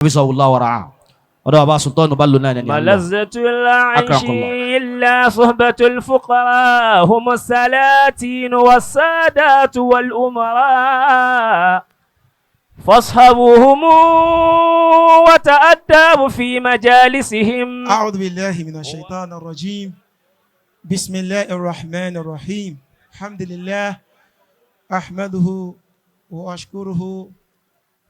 حفظه الله ورعاه. ودعا أبا سلطان بلنا ملذة العيش إلا صحبة الفقراء هم السلاطين والسادات والأمراء فاصحبوهم وتأدبوا في مجالسهم. أعوذ بالله من الشيطان الرجيم. بسم الله الرحمن الرحيم. الحمد لله أحمده وأشكره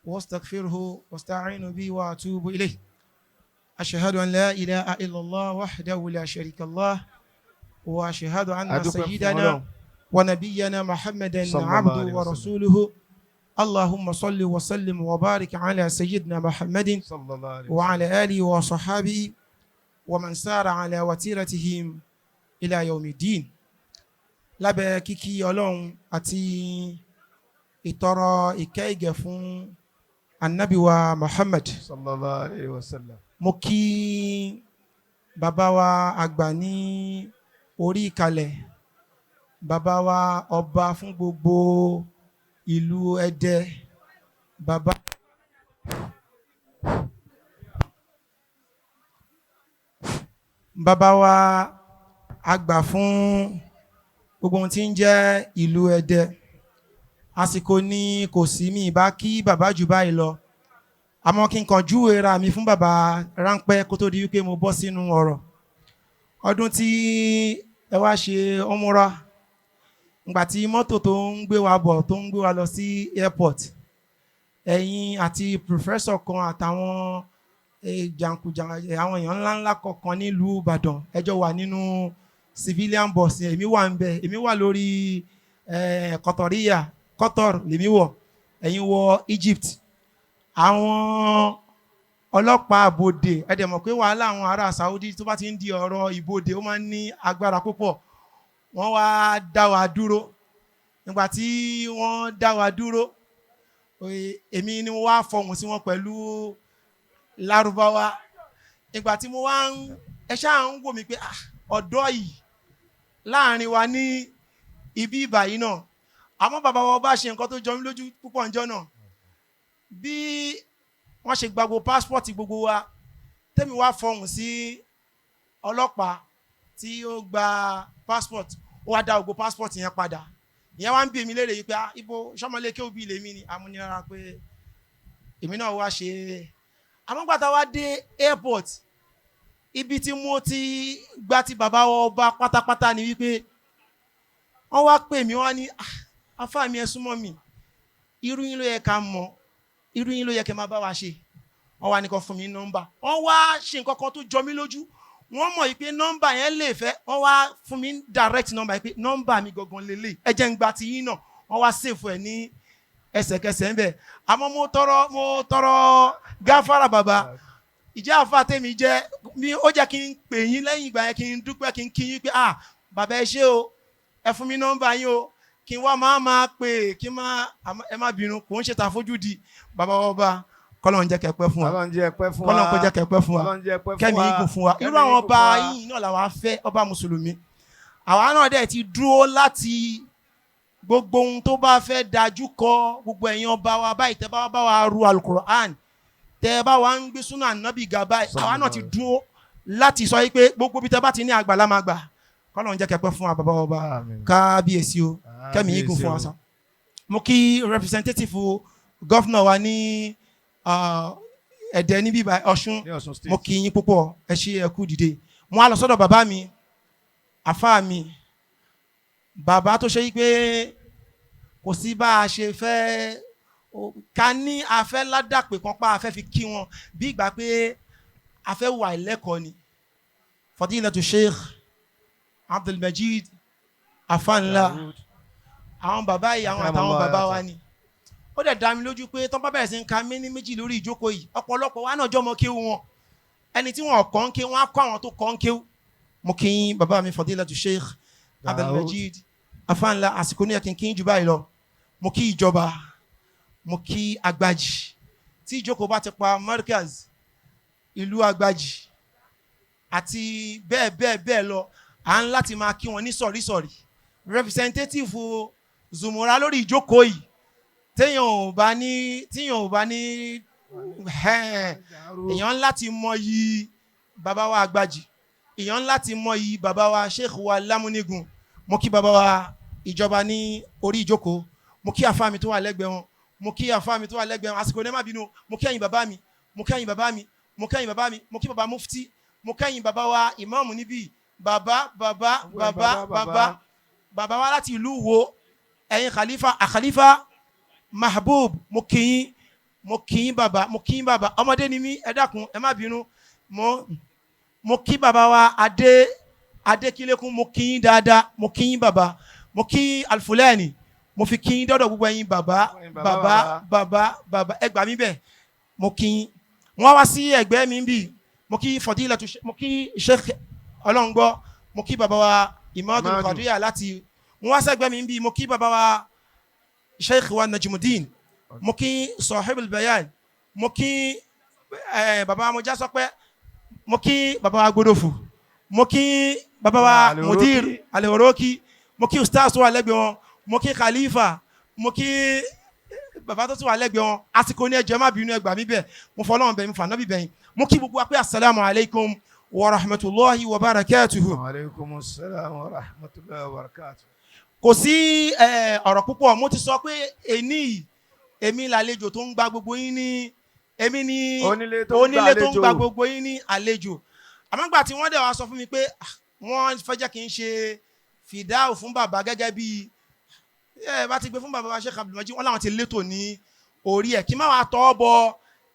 واستغفره واستعين به وأتوب إليه. أشهد أن لا إله إلا الله وحده لا شريك له وأشهد أن سيدنا ونبينا محمدا عبده ورسوله. اللهم صل وسلم وبارك على سيدنا محمد وعلى آله وصحابه ومن سار على وتيرتهم إلى يوم الدين. lábẹ́ kíkí Ọlọ́run àti ìtọrọ ìkẹ́ ìgẹ̀ fún Ànábì wa Muhammad sallallahu alayhi wa sallam. Mo kí bàbá wa àgbà ní orí ìkàlẹ̀, bàbá wa ọba fún gbogbo ìlú Ẹdẹ, bàbá wa àgbà fún gbogbo ohun tí ń jẹ́ ìlú Ẹdẹ. Àsìkò ní kò sí mi ìbá kí bàbá jù báyìí lọ, àmọ́ kí n kàn júwe ra mi fún bàbá ráńpẹ́ kó tó di wípé mo bọ́ sínú ọ̀rọ̀. Ọdún tí ẹ wá ṣe ọmúra, ìgbà tí mọ́tò tó ń gbé wa bọ̀ tó ń gbé wa lọ sí airport, ẹ̀yin àti professor kan àtàwọn àwọn èèyàn ńláńlá kọ̀ọ̀kan nílùú Ìbàdàn ẹjọ́ wà nínú civilian bus. Èmi wà ń bẹ, èmi wà lórí Qodiriyah, Qatar lèmi wọ̀, ẹ̀yin wọ Egypt. Àwọn ọlọ́pàá àbòdè ẹ̀dẹ̀ mọ̀ pé wàhálà àwọn ará Saudi tó bá ti ń di ọ̀rọ̀ ìbòdè ó máa ń ní agbára púpọ̀. Wọ́n wá dá wa dúró. Nígbà tí wọ́n dá wa dúró, èmi ni mo wá fọhùn sí wọn pẹ̀lú Lárúbáwá. Nígbà tí mo wá ẹ ṣáà ń wò mí pé ọ̀dọ́ yìí láàrin wa ní ibi ìbàyí náà. Àmọ́ bàbá wa bá ṣe nǹkan tó jọ mí lójú púpọ̀ ǹjọ́ náà. Bí wọ́n ṣe gba gbogbo passport gbogbo wa, tẹ́mi wá fọhùn sí ọlọ́pàá tí ó gba passport, ó wá dá gbogbo passport yẹn padà. Ìyẹn wá ń bí èmi léèrè yìí pé ibo sọ́mọlé kí ó bí ilé mi ni. Amúnira pé èmi náà wá ṣe. Àmọ́ gbàtà wá dé airport, ibi tí mo ti gba ti bàbá ọba pátápátá ni wípé wọ́n wá pè mí, wọ́n ní afá mi ẹ súnmọ́ mi, irú yín ló yẹ ká mọ̀, irú yín ló yẹ kẹ́ máa bá wa ṣe. Wọ́n wá ní kó fún mi nọ́mbà. Wọ́n wá ṣe nǹkan kan tó jọ mí lójú. Wọ́n mọ̀ pé nọ́mbà yẹn lè fẹ́. Wọ́n wá fún mi direct nọ́mbà yìí pé nọ́mbà mi gangan lélẹ̀, ẹ jẹ́ ń gba ti yín náà. Wọ́n wá sèfù ẹ̀ ní ẹsẹ̀kẹsẹ̀ ń bẹ̀. Àmọ́ mo tọrọ gáfárà bàbá. Ìjẹ́ àfa tèmi jẹ́ mi, ó jẹ́ kí n pè yín lẹ́yìn ìgbà yẹn, kí n dúpẹ́, kí n kí yín pé bàbá ẹ ṣé o, ẹ fún mi nọ́mbà yín o, kí n wá máa pè, kí ẹ má bínú, kò ń ṣe tàfojúdi. Bàbá ọba kọ́lọ́n jẹ́ kẹ́ pẹ́ fún wa, kọ́lọ́n kó jẹ́ kẹ́ pẹ́ fún wa, kẹ́mi igun fún wa. Irú àwọn ọba yìí náà làwa fẹ́, ọba mùsùlùmí. Àwa náà dẹ̀ ti dúró láti gbogbo ohun tó bá fẹ́ dájú kọ gbogbo ẹ̀yin ọba wa báyìí, tẹ́ bá wa ru alukur'an, tẹ́ bá wa ń gbé súnà nábì ga báyìí, àwa náà ti dúró láti sọ yìí pé gbogbo bí tẹ́ bá ti ní àgbàlá máa gbà. Kọ́lọ́n jẹ́ kẹ́ pẹ́ fún wa bàbá ọba, kábíyèsí o, kẹ́mi igun fún wa sàn. Mo kí representative gọ́fúnà wa ní Ẹ̀dẹ́ níbí Ọ̀ṣun, mo kí yín púpọ̀, ẹ ṣé ẹ kú dìde. Mo á lọ sọ́dọ̀ bàbá mi, àfáà mi, bàbá tó ṣe yí pé kò sí bá a ṣe fẹ́ ká ní afẹ́ ládàpè kan pa afẹ́ fi kí wọn bí ìgbà pé afẹ́ wà lẹ́kọ̀ọ́ ni. Fadilatu Sheikh Abdulmajid Afanla, àwọn bàbá yìí àwọn àtàwọn bàbá wa ni. Ó dẹ̀ dá mi lójú pé tán bá bẹ̀rẹ̀ sí ń ka mí ní méjì lórí ìjókòó yìí, ọ̀pọ̀lọpọ̀ wa náà jọmọ kéwú wọn. Ẹni tí wọn kọ́ ń ké, wọn á kọ́ àwọn tó kọ́ ń kéwú. Mo kí yín bàbá mi Fadilatu Sheikh Abdulmajid Afanla, àsìkò ní ẹ̀kín kí yín jù báyìí lọ. Mo kí ìjọba, mo kí Agbájì. Tí ìjókòó bá ti pa Markaz ìlú Agbájì àti bẹ́ẹ̀ lọ, à ń láti máa kí wọn ní sọ̀rísọ̀rí. Representative Zumura lórí ìjókòó yìí, téèyàn ò bá ní èèyàn láti mọ yìí bàbá wa Àgbàjì, èèyàn láti mọ yìí bàbá wa Sheikh wa Lámúnígun. Mo kí bàbá wa ìjọba ní orí ìjókòó, mo kí àfáà mi tó wà lẹ́gbẹ̀ẹ́ wọn, mo kí àfáà mi tó wà lẹ́gbẹ̀ẹ́ wọn, àsìkò ní má bínú, mo kí ẹ̀yin bàbá mi, mo kí ẹ̀yin bàbá mi, mo kí ẹ̀yin bàbá mi, mo kí bàbá mufti, mo kí ẹ̀yin bàbá wa Imam níbí, bàbá wa láti ìlú Wo, ẹ̀yin Khalifa Mahbub, mo kí yín bàbá, ọmọdé ni mí, ẹ dákun ẹ má bínú, mo kí bàbá wa Adékílékún, mo kí yín dáadáa, mo kí yín bàbá, mo kí Alfulani, mo fi kí yín dọ́dọ̀ gbogbo ẹ̀yin bàbá ẹ gbà mí bẹ̀, mo kí yín. Wọ́n wá sí ẹ̀gbẹ́ mi bí, mo kí Fadilatu, mo kí Sheikh Ọlọ́ngbọ́, mo kí bàbá wa Imam Qodiriyah láti, wọ́n wá sẹ́gbẹ́ mi bí, mo kí bàbá wa Sheikh wa Najmuddin, mo kí Sahibul Bayan, mo kí bàbá wa Mojá Sọpẹ́, mo kí bàbá wa Gbódòfù, mo kí bàbá wa Mudir Aleworoki, mo kí Ustaz tó wà lẹ́gbẹ̀ẹ́ wọn, mo kí Khalifa, mo kí bàbá tó wà lẹ́gbẹ̀ẹ́ wọn. Àsìkò ní ẹjọ́ má bínú, ẹ gbà mí bẹ̀, mo fọlọ́run bẹ̀, mo fà nábì bẹ̀yìn. Mo kí gbogbo wa pé assalamu alaikum wa rahmatullahi wa barakatuhu. Wa alaikum assalam wa rahmatullahi wa barakatuhu. Kò sí ọ̀rọ̀ púpọ̀, mo ti sọ pé èmi làlejò tó ń gba gbogbo yín ní, èmi ni onílé tó ń gba gbogbo yín ní àlejò. Àmọ́ gbà tí wọ́n dẹ̀ wá sọ fún mi pé wọ́n fẹ́ jẹ́ kí n ṣe Fidau fún bàbá gẹ́gẹ́ bí bá ti gbé fún bàbá wa Sheikh Abdulmajid, wọ́n láwọn ti létò ní orí ẹ̀ kí má wàá tọ́ bọ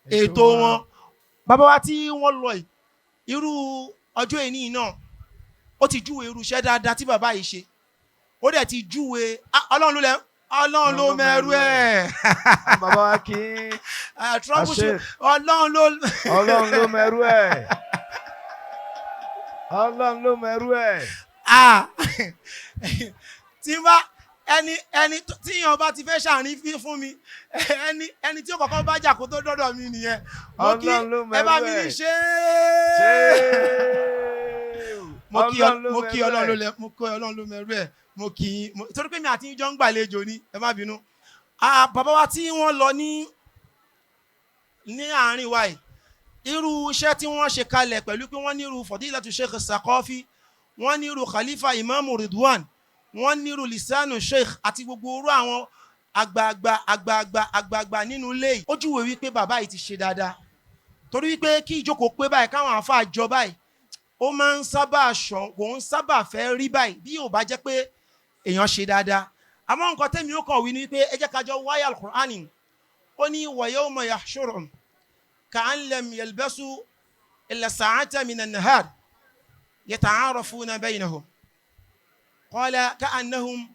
ètò wọn. Bàbá wa tí wọ́n lọ irú ọjọ́ ìní náà, ó ti júwe irú iṣẹ́ dáadáa tí bàbá yìí ṣe, ó dẹ̀ ti júwe Ọlọ́run ló mẹ́rú ẹ̀. Bàbá wa kí Ọlọ́run ló mẹ́rú ẹ̀. Ọlọ́run ló mẹ́rú ẹ̀. Tí bá ẹni tí yàn bá ti fẹ́ ṣàrin fún mi, ẹni tí ó kọ́kọ́ bá jà kó tó dọ́dọ̀ mi nìyẹn. Mo kí ẹ bá mi ní ṣe mo kí Ọlọ́run ló mẹ́rú ẹ̀, mo kí torí pé mi àti ìjọ ń gbàlejò ni, ẹ má bínú. Bàbá wa tí wọ́n lọ ní àárín wa yìí, irú iṣẹ́ tí wọ́n ṣe kalẹ̀ pẹ̀lú pé wọ́n ní irú Fadilatu Sheikh Saqafi, wọ́n ní irú Khalifa Imam Ridwan, wọ́n ní irú Lisanu Sheikh àti gbogbo orú àwọn àgbààgbà nínú ilé yìí. Ó júwe wípé bàbá yìí ti ṣe dáadáa, torí wípé kí ìjókòó pé báyìí káwọn àáfàá jọ báyìí, ó máa ń sábà kò ń sábà fẹ́ rí báyìí bí ò bá jẹ́ pé èèyàn ṣe dáadáa. Àmọ́ nǹkan tẹ́mi ó kàn wí ni wípé ẹ jẹ́ ká jọ wáyà al-Qur'ani. Ó ní wa yawma yahshuruhum ka'an lam yalbasu illa sa'atan min an-nahar yata'arafuna baynahum qala ka'annahum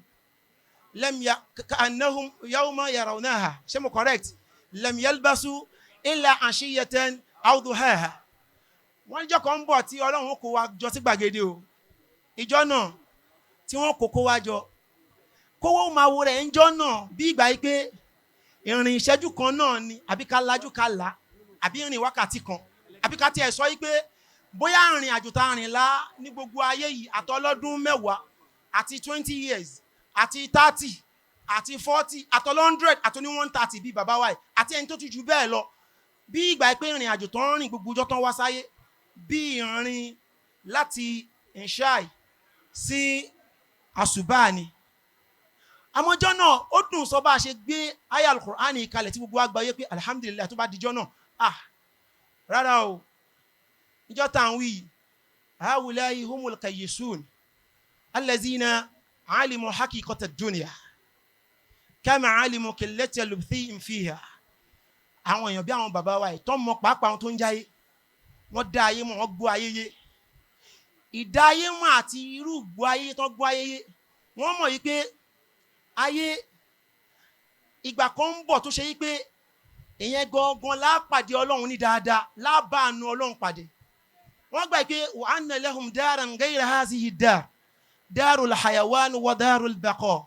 yawma yarawnaha. Ṣé mo correct? Lam yalbasu illa 'ashiyatan aw duhaha. Wọ́n jọ́ kan ń bọ̀ tí Ọlọ́run kó wa jọ sí gbàgede o. Ìjọ náà tí wọ́n kó wa jọ, kówó máa wo rẹ̀ ń jọ náà bí ìgbà yìí pé ìrìn ìṣẹ́jú kan náà ni, àbí ká lajú ká là, àbí ìrìn wákàtí kan, àbí ká tiẹ̀ sọ yìí pé bóyá ìrìn àjò tá a rìn lá ní gbogbo ayé yìí àtọlọ́dún 10 àti 20 years àti 30 àti 40 àtọlọ́ndrẹ̀d àtọ́ní 130 bíi bàbá wa yìí àti ẹni tó ti jù bẹ́ẹ̀ lọ, bí ìgbà yìí pé ìrìn àjò tó ń rìn gbogbo ọjọ́ tó ń wá sáyé, bí ìrìn láti ìṣáì sí àṣùbà ni. Àmọ́jọ́ náà ó dùn sọ bá a ṣe gbé àyá al-Qur'ani kalẹ̀ tí gbogbo àgbáyé pé alhamdulillah tó bá dijọ́ náà. Rárá o, ìjọ tá à ń wí haulai humul qayyisun allazina alimu haqiqata ad-dunya kama alimu qillata lubthihim fiha. Àwọn èèyàn bí àwọn bàbá wa yìí tó mọ pàápàá tó ń jáyé, wọ́n dá ayé mọ̀, wọ́n gbọ́ ayé yé. Ìdá ayé mọ̀ àti irú gbọ́ ayé tó gbọ́ ayé yé, wọ́n mọ̀ yìí pé ayé ìgbà kan ń bọ̀ tó ṣe yí pé ìyẹn gangan lápàdé Ọlọ́run ní dáadáa, lábàánu Ọlọ́run pàdé. Wọ́n gbà pé wa anna lahum daran ghayra hazihi dar, darul hayawan wa darul baqa.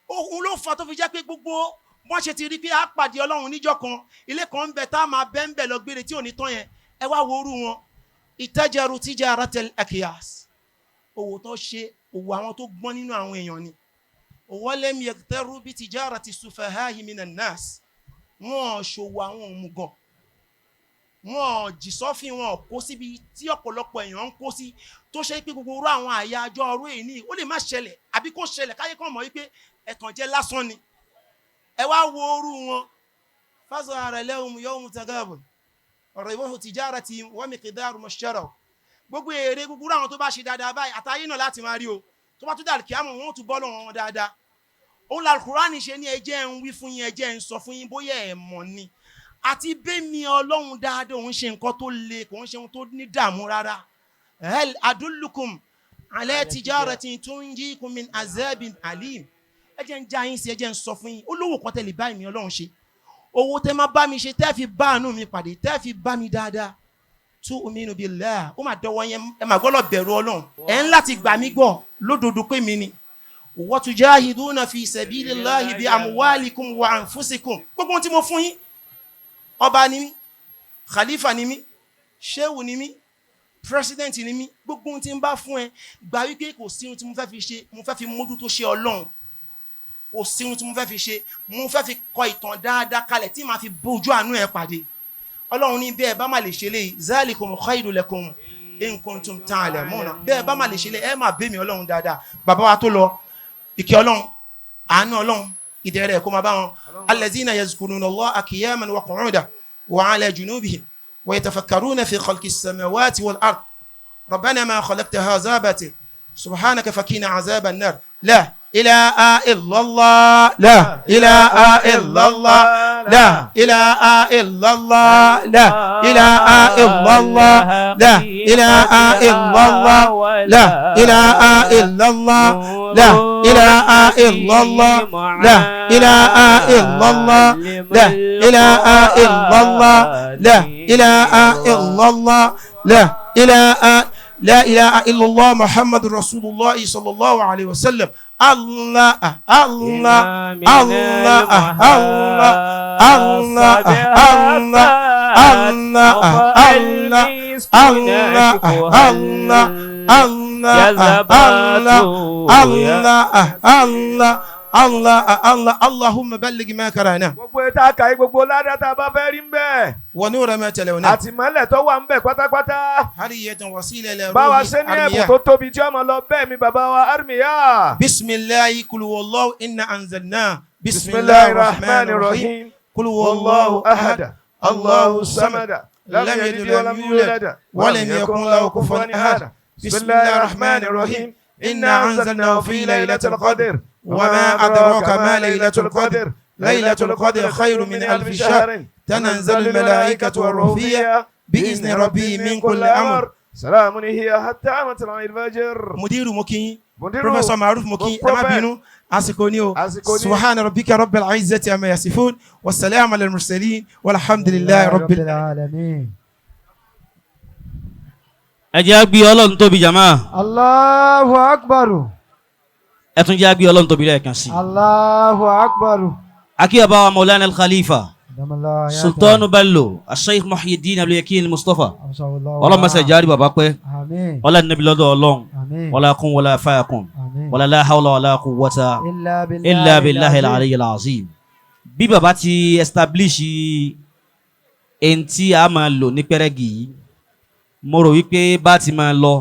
Òun ló fà tó fi jẹ́ pé gbogbo wọ́n ṣe ti rí pé á pàdé Ọlọ́run níjọ́ kan, ilé kan ń bẹ tá a máa bẹ́ ń bẹ̀ lọ gbére tí ò ní tán yẹn. Ẹ wá wo orú wọn, ìtajaru tijaratal akyas, òwò tó ṣe òwò àwọn tó gbọ́n nínú àwọn èèyàn ni. Walam yaktaru bi tijarati sufahahi minan nas, wọn ṣòwò àwọn òmùgọ̀, wọn jìsọ́fín, wọn kó síbi tí ọ̀pọ̀lọpọ̀ èèyàn ń kó sí tó ṣe pé gbogbo orú àwọn àyájọ́ ọrú èyí ó lè má ṣẹlẹ̀ àbí kó ṣẹlẹ̀ káyé kan mọ̀ wípé ẹ̀tàn jẹ́ lásán ni. ẹ wá wo orú wọn fásitì ara ẹlẹ́hùn yawm tagabun ọ̀rọ̀ ìwọ́n tìjára ti wọ́n mi kìdáàrú mọ̀ṣẹ́rọ̀ gbogbo èrè gbogbo àwọn tó bá ṣe dáadáa báyìí àtàyè náà láti máa rí o tó bá tún dà kí á mọ̀ wọ́n tún bọ́ lọ́wọ́ wọn dáadáa. òun làlùkùránì ṣe ní ẹjẹ́ ń wí fún yín ẹjẹ́ ń sọ fún yín bóyá ẹ̀ mọ̀ ni àti bẹ́ẹ̀mi ọlọ́run dáadáa òun ṣe nǹkan tó le kò ń ṣe ohun tó ní dààmú rárá. hal adullukum ala tijaratin tunjikum min azabin alim. ẹjẹ́ ń já yín sí ẹjẹ́ ń sọ fún yín olówó kan tẹ̀lé báyìí mi ọlọ́run ṣe owó tẹ́ máa bá mi ṣe tẹ́ fi bá àánú mi pàdé tẹ́ fi bá mi dáadáa tu'minu billah ó máa dọwọ́ yẹn ẹ máa gbọ́dọ̀ bẹ̀rù ọlọ́run ẹ̀ ń láti gbà mí gbọ́ lódodo pé mi ni wa tujahiduna fi sabilillahi bi amwalikum wa anfusikum gbogbo tí mo fún yín ọba ni mí khalifa ni mí shehu ni mí president ni mí gbogbo tí ń bá fún ẹ gbà wípé kò sí ohun tí mo fẹ́ fi ṣe mo fẹ́ fi mójú tó ṣe ọlọ́run kò sí ohun tí mo fẹ́ fi ṣe mo fẹ́ fi kọ ìtàn dáadáa kalẹ̀ tí màá fi bójú àánú ẹ pàdé ọlọ́run ní bẹ́ẹ̀ bá má lè ṣe léyìí zalikum khairul lakum in kuntum ta'lamuna bẹ́ẹ̀ bá má lè ṣe léyìí ẹ máa bẹ́ mi ọlọ́run dáadáa bàbá wa tó lọ ìkẹ́ ọlọ́run àánú ọlọ́run ìdẹ̀rẹ̀ kó máa bá wọn allazina yazkuruna Allaha qiyaman wa qu'udan wa ala junubihim wa yatafakkaruna fi khalqis samawati wal ard rabbana ma khalaqta hadha batila subhanaka fakina azaban nar la ilaha illallah la ilaha illallah la ilaha illallah la ilaha illallah la ilaha illallah la ilaha illallah la ilaha illallah la ilaha illallah la ilaha illallah la ilaha illallah la ilaha illallah muhammadur rasulullah sallallahu alaihi wasallam Allah Allah Allah Allah Allah Allah Allah Allah Allah Allah Allah Allah Allah Allahumma balligh ma karana. gbogbo ètò àkàyè gbogbo ládàá tá a bá fẹ́ rí ń bẹ̀. wa nura ma talawna. àti mọ́lẹ̀ tó wà ń bẹ̀ pátápátá. hadiyatan wasila ila ruhi. bá wa ṣe ní ẹ̀bùn tó tóbi tí ọmọ lọ bẹ́ẹ̀ mi bàbá wa Arimiyahu. bisimilahi kul huwallahu inna anzalna. bisimilahi rahmanir rahim. kul huwallahu ahad. allahu samad. lam yalid wa lam yulad. wa lam yakun lahu kufuwan ahad. bisimilahi rahmanir rahim. inna anzalnahu fi laylatil qadr. وما أدراك ما ليلة القدر ليلة القدر خير من 1000 شهر تنزل الملائكة والروح فيها بإذن ربي من كل أمر سلام هي حتى مطلع الفجر. مدير مكي بروفيسور معروف مكي أما بينو أسكونيو سبحان ربك رب العزة عما يصفون والسلام على المرسلين والحمد لله رب العالمين. أجاب بيولون توبي جماعة. الله أكبر. ẹtún jẹ́ agbé ọlọ́run tóbi lẹ́ẹ̀kan sí. Allahu akbar. akíyàbá wa maulana al-khalifa sultanu bello Sheikh Muyideen Abdulyekeen Mustapha ọlọ́mọsẹ̀ járí bàbá pẹ́ ọlá nàbí lọ́dọ̀ ọlọ́run wala kun wala fayakun wala la hawla wala quwwata illa billahi al-aliyyil azim. bí bàbá ti establish ẹni tí a máa lò ní pẹ́rẹ́gì yìí mo rò wípé bá ti máa lọ